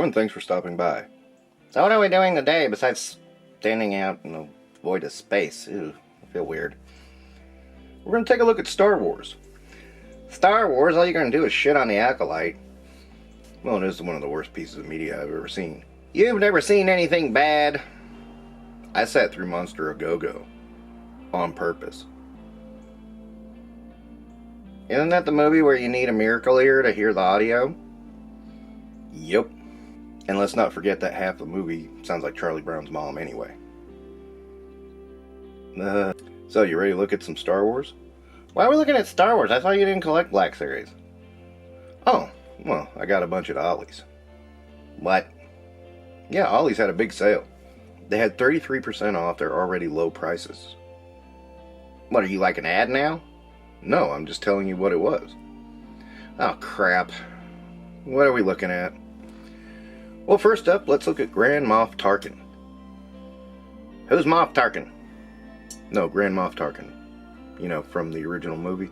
everyone, thanks for stopping by. So what are we doing today besides standing out in the void of space? Ew, I feel weird. We're going to take a look at Star Wars. Star Wars? All you're going to do is shit on the Acolyte. Well, it is one of the worst pieces of media I've ever seen. You've never seen anything bad. I sat through Monster A Go-Go. On purpose. Isn't that the movie where you need a miracle ear to hear the audio? Yep. And let's not forget that half the movie sounds like Charlie Brown's mom anyway. So, you ready to look at some Star Wars? Why are we looking at Star Wars? I thought you didn't collect Black Series. Oh, well, I got a bunch at Ollies. What? Yeah, Ollies had a big sale. They had 33% off their already low prices. What, are you like an ad now? No, I'm just telling you what it was. Oh, crap. What are we looking at? Well, first up, let's look at Grand Moff Tarkin. Who's Moff Tarkin? No, Grand Moff Tarkin. You know, from the original movie.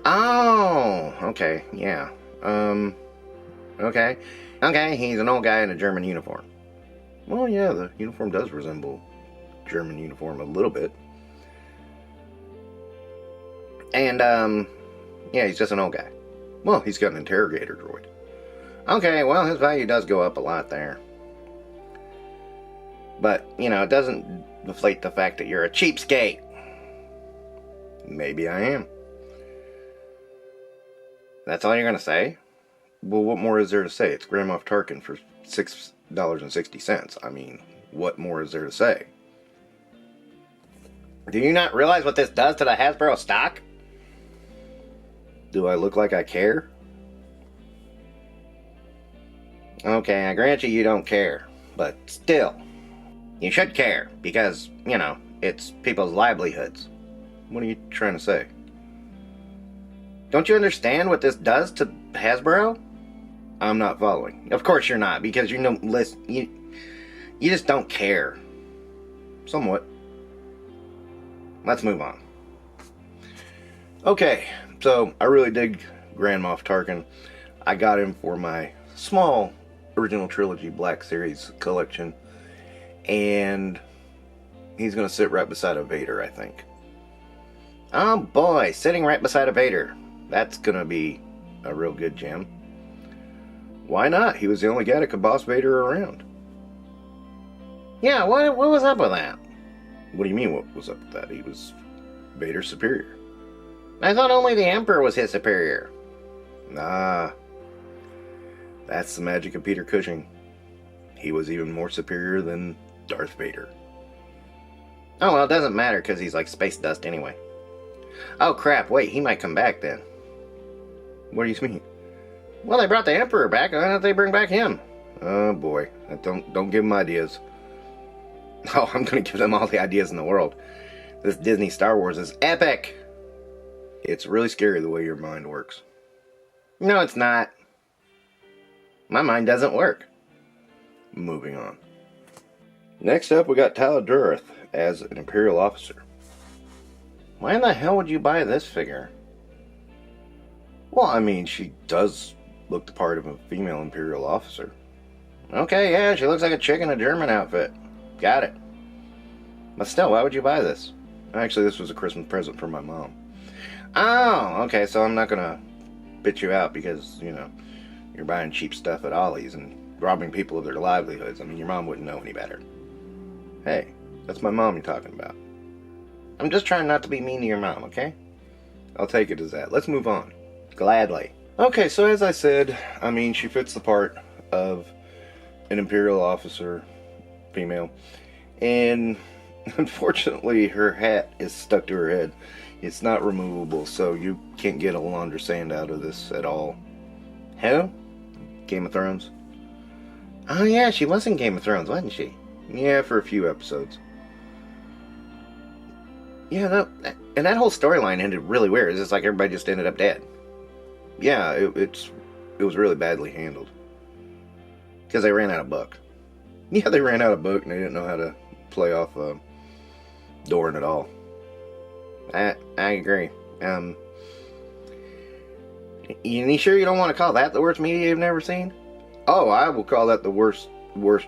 Oh, okay, yeah. Okay. Okay, he's an old guy in a German uniform. Well, yeah, the uniform does resemble German uniform a little bit. And, yeah, he's just an old guy. Well, he's got an interrogator droid. Okay, well, his value does go up a lot there. But, you know, it doesn't deflate the fact that you're a cheapskate. Maybe I am. That's all you're gonna say? Well, what more is there to say? It's Grand Moff Tarkin for $6.60. I mean, what more is there to say? Do you not realize what this does to the Hasbro stock? Do I look like I care? Okay, I grant you don't care. But still, you should care, because, you know, it's people's livelihoods. What are you trying to say? Don't you understand what this does to Hasbro? I'm not following. Of course you're not, because you just don't care. Somewhat. Let's move on. Okay, so I really dig Grand Moff Tarkin. I got him for my small original trilogy Black Series collection, and he's gonna sit right beside a Vader, I think. Oh boy, sitting right beside a Vader. That's gonna be a real good gem. Why not? He was the only guy that could boss Vader around. Yeah, what was up with that? What do you mean, what was up with that? He was Vader's superior. I thought only the Emperor was his superior. Nah. That's the magic of Peter Cushing. He was even more superior than Darth Vader. Oh, well, it doesn't matter, because he's like space dust anyway. Oh, crap, wait, he might come back then. What do you mean? Well, they brought the Emperor back, why don't they bring back him? Oh, boy. Don't give him ideas. Oh, I'm going to give them all the ideas in the world. This Disney Star Wars is epic! It's really scary the way your mind works. No, it's not. My mind doesn't work. Moving on. Next up, we got Tala Dureth as an Imperial officer. Why in the hell would you buy this figure? Well, I mean, she does look the part of a female Imperial officer. Okay, yeah, she looks like a chick in a German outfit. Got it. But still, why would you buy this? Actually, this was a Christmas present for my mom. Oh, okay, so I'm not gonna bitch you out because, you know, you're buying cheap stuff at Ollies and robbing people of their livelihoods. I mean, your mom wouldn't know any better. Hey, that's my mom you're talking about. I'm just trying not to be mean to your mom, okay? I'll take it as that. Let's move on. Gladly. Okay, so as I said, I mean, she fits the part of an Imperial officer, female, and unfortunately her hat is stuck to her head. It's not removable, so you can't get a launder sand out of this at all. Who? Game of Thrones. Oh yeah, she was in Game of Thrones, wasn't she? Yeah, for a few episodes. Yeah, and that whole storyline ended really weird. It's just like everybody just ended up dead. Yeah, it was really badly handled. Because they ran out of book. Yeah, they ran out of book and they didn't know how to play off Doran at all. I agree. You sure you don't want to call that the worst media you've never seen? Oh, I will call that the worst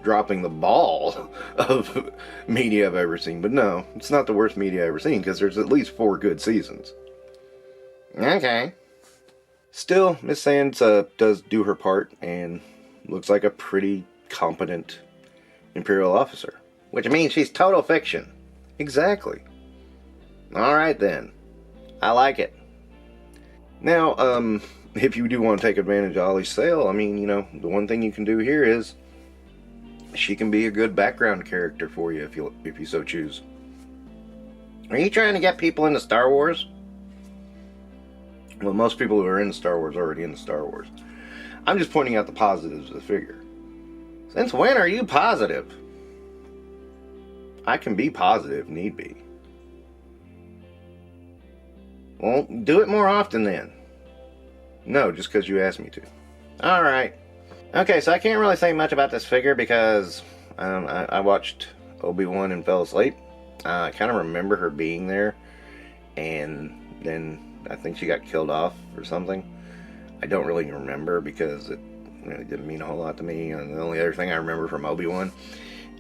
dropping the ball of media I've ever seen. But no, it's not the worst media I've ever seen, because there's at least 4 good seasons. Okay. Still, Miss Sands does do her part and looks like a pretty competent Imperial officer. Which means she's total fiction. Exactly. Alright then. I like it. Now, if you do want to take advantage of Ollie's sale, I mean, you know, the one thing you can do here is she can be a good background character for you if you so choose. Are you trying to get people into Star Wars? Well, most people who are into Star Wars are already into Star Wars. I'm just pointing out the positives of the figure. Since when are you positive? I can be positive, need be. Well, do it more often then. No, just because you asked me to. Alright. Okay, so I can't really say much about this figure because I watched Obi-Wan and fell asleep. I kind of remember her being there, and then I think she got killed off or something. I don't really remember because it really didn't mean a whole lot to me. And the only other thing I remember from Obi-Wan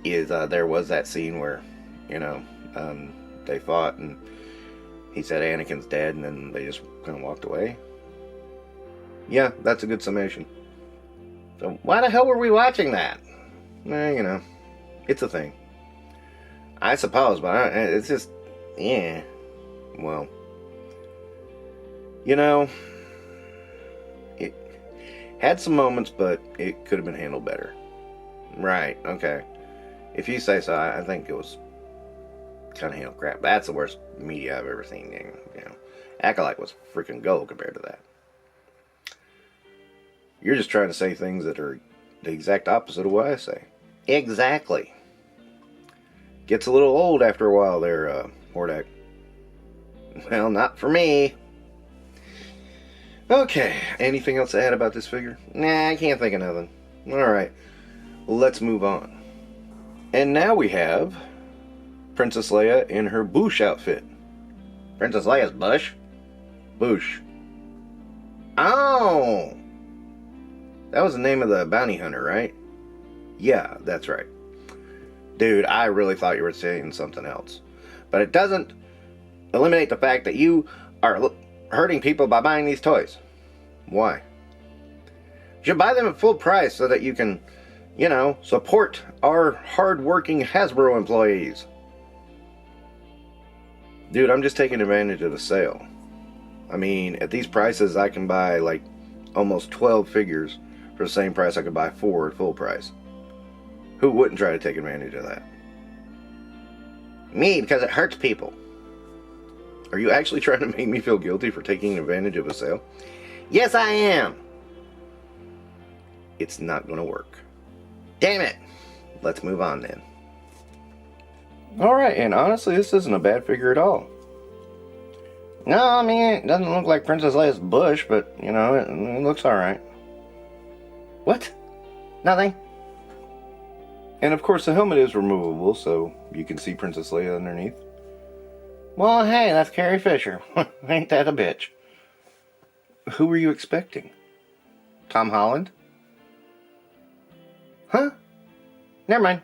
is there was that scene where, you know, they fought and he said Anakin's dead, and then they just kind of walked away. Yeah, that's a good summation. So why the hell were we watching that? You know, it's a thing. I suppose, but it's just, yeah. Well, you know, it had some moments, but it could have been handled better. Right, okay. If you say so, I think it was kind of handled crap. That's the worst media I've ever seen. You know, Acolyte was freaking gold compared to that. You're just trying to say things that are the exact opposite of what I say. Exactly. Gets a little old after a while there, Hordak. Well, not for me. Okay, anything else to add about this figure? Nah, I can't think of nothing. Alright, let's move on. And now we have Princess Leia in her Boosh outfit. Princess Leia's bush? Boosh. Oh! That was the name of the bounty hunter, right? Yeah, that's right. Dude, I really thought you were saying something else. But it doesn't eliminate the fact that you are hurting people by buying these toys. Why? You should buy them at full price so that you can, you know, support our hard-working Hasbro employees. Dude, I'm just taking advantage of the sale. I mean, at these prices, I can buy like almost 12 figures for the same price I could buy 4 at full price. Who wouldn't try to take advantage of that? Me, because it hurts people. Are you actually trying to make me feel guilty for taking advantage of a sale? Yes, I am. It's not going to work. Damn it. Let's move on then. Alright, and honestly, this isn't a bad figure at all. No, I mean, it doesn't look like Princess Leia's bush, but, you know, it looks alright. What? Nothing. And of course, the helmet is removable, so you can see Princess Leia underneath. Well, hey, that's Carrie Fisher. Ain't that a bitch? Who were you expecting? Tom Holland? Huh? Never mind.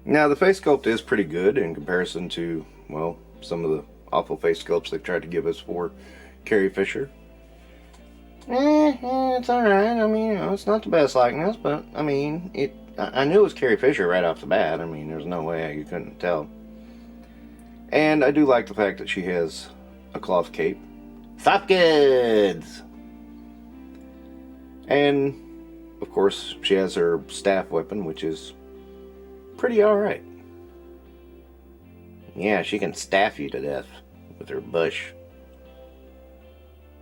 Now, the face sculpt is pretty good in comparison to, well, some of the awful face sculpts they've tried to give us for Carrie Fisher. It's alright. I mean, you know, it's not the best likeness, but, I mean, I knew it was Carrie Fisher right off the bat. I mean, there's no way you couldn't tell. And I do like the fact that she has a cloth cape. Soft goods! And, of course, she has her staff weapon, which is pretty alright. Yeah, she can staff you to death with her bush.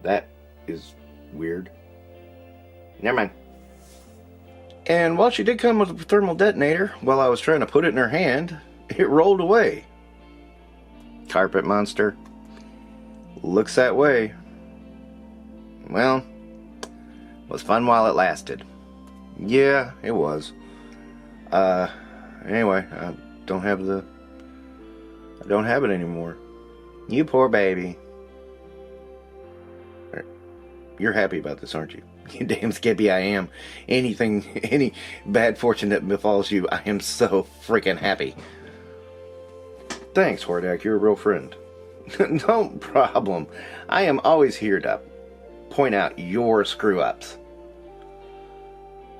That is weird. Never mind. And while she did come with a thermal detonator, while I was trying to put it in her hand, it rolled away. Carpet monster. Looks that way. Well, it was fun while it lasted. Yeah, it was. Anyway, I don't have it anymore. You poor baby. You're happy about this, aren't you? You damn Skippy I am. Any bad fortune that befalls you, I am so freaking happy. Thanks, Hordak. You're a real friend. No problem. I am always here to point out your screw-ups.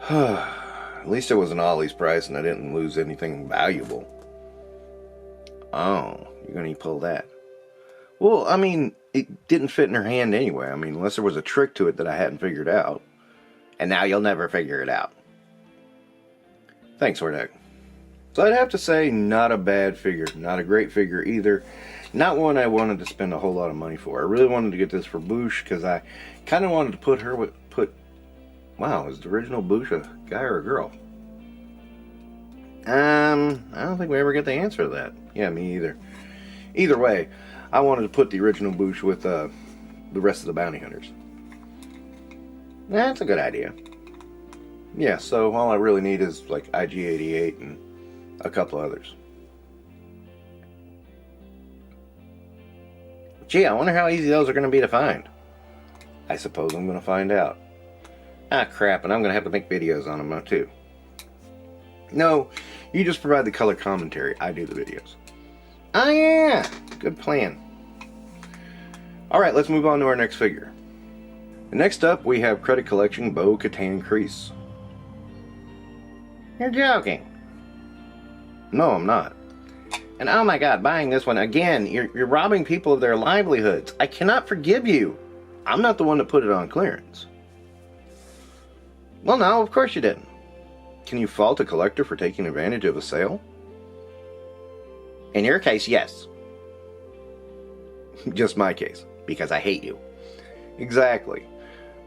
At least it was an Ollie's price and I didn't lose anything valuable. Oh, you're gonna pull that. Well, I mean, it didn't fit in her hand anyway. I mean, unless there was a trick to it that I hadn't figured out. And now you'll never figure it out. Thanks, Hordak. So I'd have to say, not a bad figure. Not a great figure either. Not one I wanted to spend a whole lot of money for. I really wanted to get this for Boosh because I kind of wanted to put her with... Wow, is the original Boosh a guy or a girl? I don't think we ever get the answer to that. Yeah, me either. Either way, I wanted to put the original Boosh with the rest of the bounty hunters. That's a good idea. Yeah, so all I really need is like IG-88 and a couple others. Gee, I wonder how easy those are going to be to find. I suppose I'm going to find out. Ah, crap, and I'm going to have to make videos on them too. No, you just provide the color commentary. I do the videos. Oh yeah, good plan. Alright, let's move on to our next figure. Next up, we have Credit Collection Bo-Katan Kreese. You're joking. No, I'm not. And oh my god, buying this one again, you're robbing people of their livelihoods. I cannot forgive you. I'm not the one that put it on clearance. Well, no, of course you didn't. Can you fault a collector for taking advantage of a sale? In your case, yes. Just my case. Because I hate you. Exactly.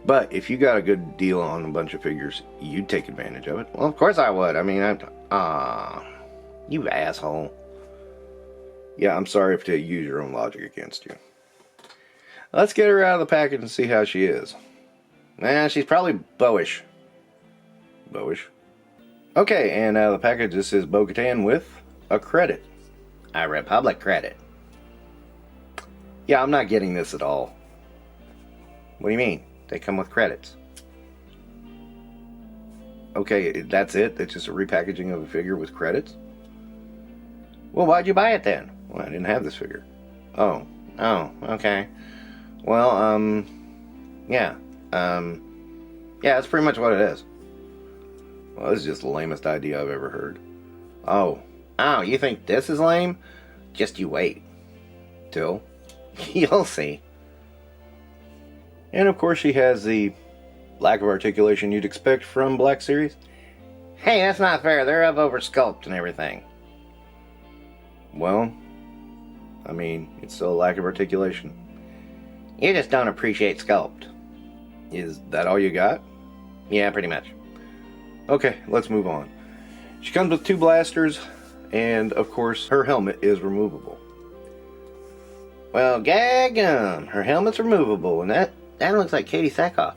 But if you got a good deal on a bunch of figures, you'd take advantage of it. Well, of course I would. I mean, you asshole. Yeah, I'm sorry to use your own logic against you. Let's get her out of the package and see how she is. Nah, she's probably bowish. Bowish. Okay, and out of the package, this is Bo-Katan with a credit. A Republic credit. Yeah, I'm not getting this at all. What do you mean? They come with credits. Okay, that's it? It's just a repackaging of a figure with credits? Well, why'd you buy it then? Well, I didn't have this figure. Oh, okay. Well, yeah. Yeah, that's pretty much what it is. Well, this is just the lamest idea I've ever heard. Oh, you think this is lame? Just you wait. Till? You'll see. And of course she has the lack of articulation you'd expect from Black Series. Hey, that's not fair. They're up over sculpt and everything. Well, I mean, it's still a lack of articulation. You just don't appreciate sculpt. Is that all you got? Yeah, pretty much. Okay, let's move on. She comes with 2 blasters, and of course, her helmet is removable. Well, gaggum, her helmet's removable, and that looks like Katie Sackhoff.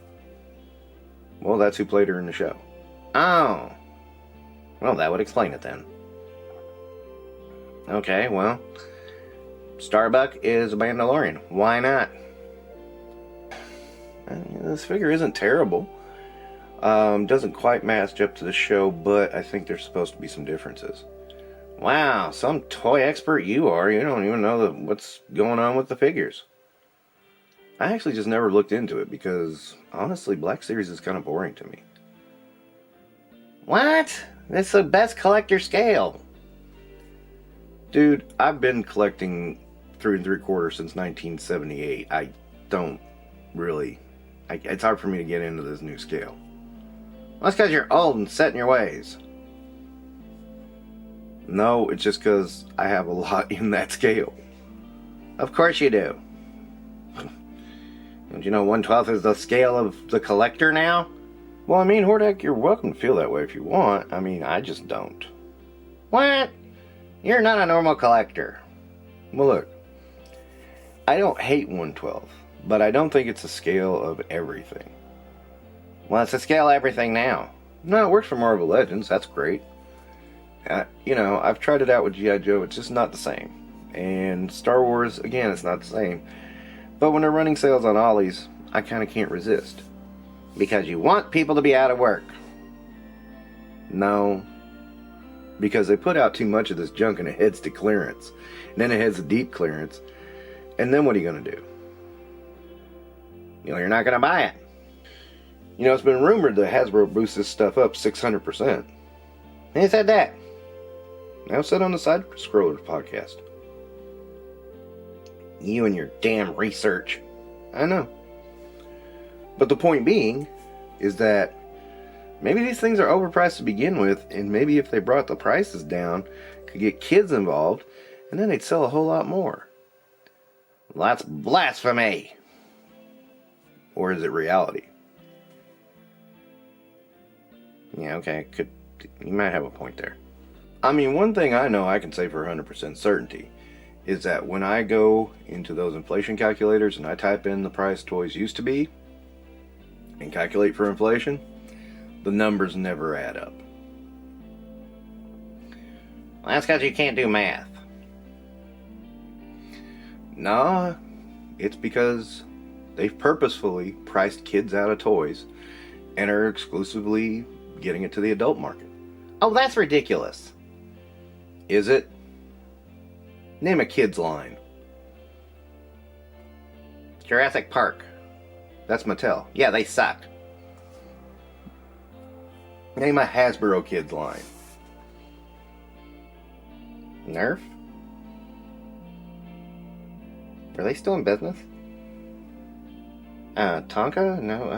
Well, that's who played her in the show. Oh. Well, that would explain it then. Okay, well, Starbuck is a Mandalorian. Why not? This figure isn't terrible. Doesn't quite match up to the show, but I think there's supposed to be some differences. Wow, some toy expert you are. You don't even know what's going on with the figures. I actually just never looked into it because, honestly, Black Series is kind of boring to me. What? It's the best collector scale. Dude, I've been collecting 3 3/4 since 1978. I don't really... it's hard for me to get into this new scale. Well, that's because you're old and set in your ways. No, it's just because I have a lot in that scale. Of course you do. Don't you know 1/12 is the scale of the collector now? Well, I mean, Hordak, you're welcome to feel that way if you want. I mean, I just don't. What? You're not a normal collector. Well, look. I don't hate 1/12, but I don't think it's a scale of everything. Well, it's a scale of everything now. No, it works for Marvel Legends. That's great. You know, I've tried it out with G.I. Joe. It's just not the same. And Star Wars, again, it's not the same. But when they're running sales on Ollies, I kind of can't resist. Because you want people to be out of work. No. Because they put out too much of this junk and it heads to clearance. And then it heads to deep clearance. And then what are you going to do? You know, you're not going to buy it. You know, it's been rumored that Hasbro boosts this stuff up 600%. Who said that? Now said on the Side Scroller podcast. You and your damn research. I know. But the point being is that maybe these things are overpriced to begin with, and maybe if they brought the prices down, could get kids involved, and then they'd sell a whole lot more. Well, that's blasphemy. Or is it reality? Yeah, okay. You might have a point there. I mean, one thing I know I can say for 100% certainty is that when I go into those inflation calculators and I type in the price toys used to be and calculate for inflation, the numbers never add up. Well, that's because you can't do math. Nah, it's because they've purposefully priced kids out of toys and are exclusively getting it to the adult market. Oh, that's ridiculous. Is it? Name a kid's line. Jurassic Park. That's Mattel. Yeah, they suck. Name a Hasbro kid's line. Nerf? Are they still in business? Tonka? No,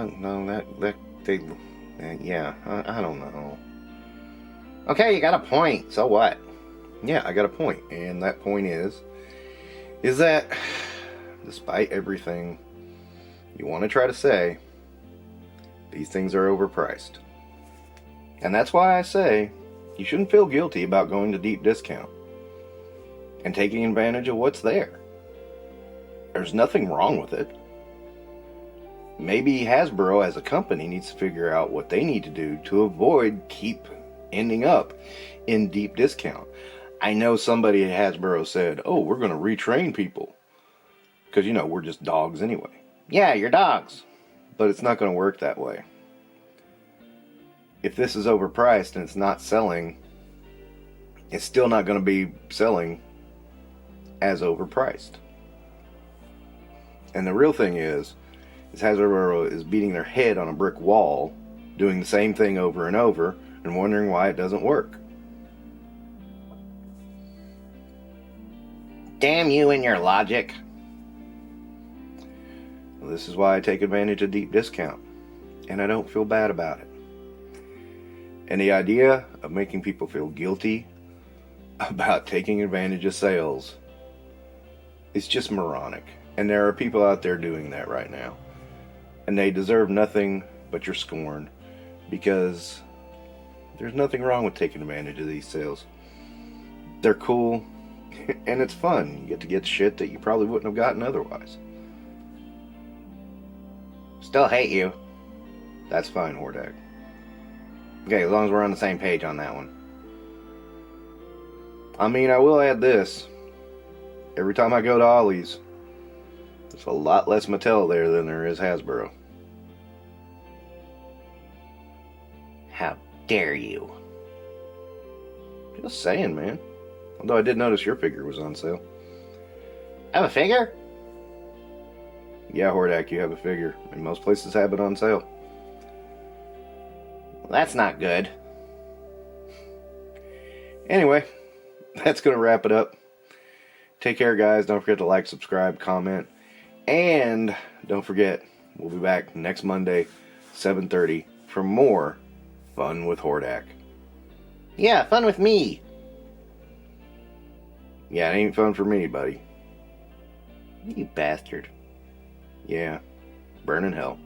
yeah, I don't know. Okay, you got a point, so what? Yeah, I got a point, and that point is that despite everything you want to try to say, these things are overpriced. And that's why I say you shouldn't feel guilty about going to deep discount and taking advantage of what's there. There's nothing wrong with it. Maybe Hasbro as a company needs to figure out what they need to do to avoid keep ending up in deep discount. I know somebody at Hasbro said, oh, we're going to retrain people. Because, you know, we're just dogs anyway. Yeah, you're dogs. But it's not going to work that way. If this is overpriced and it's not selling, it's still not going to be selling as overpriced. And the real thing is Hasbro is beating their head on a brick wall, doing the same thing over and over, and wondering why it doesn't work. Damn you and your logic. Well, this is why I take advantage of deep discount, and I don't feel bad about it. And the idea of making people feel guilty about taking advantage of sales is just moronic. And there are people out there doing that right now. And they deserve nothing but your scorn, because there's nothing wrong with taking advantage of these sales. They're cool, and it's fun. You get to get shit that you probably wouldn't have gotten otherwise. Still hate you. That's fine, Hordak. Okay, as long as we're on the same page on that one. I mean, I will add this. Every time I go to Ollies, there's a lot less Mattel there than there is Hasbro. How dare you? Just saying, man. Although I did notice your figure was on sale. I have a figure? Yeah, Hordak, you have a figure. And most places have it on sale. Well, that's not good. Anyway, that's going to wrap it up. Take care, guys. Don't forget to like, subscribe, comment. And don't forget, we'll be back next Monday, 7:30, for more Fun with Hordak. Yeah, fun with me. Yeah, it ain't fun for me, buddy. You bastard. Yeah, burn in hell.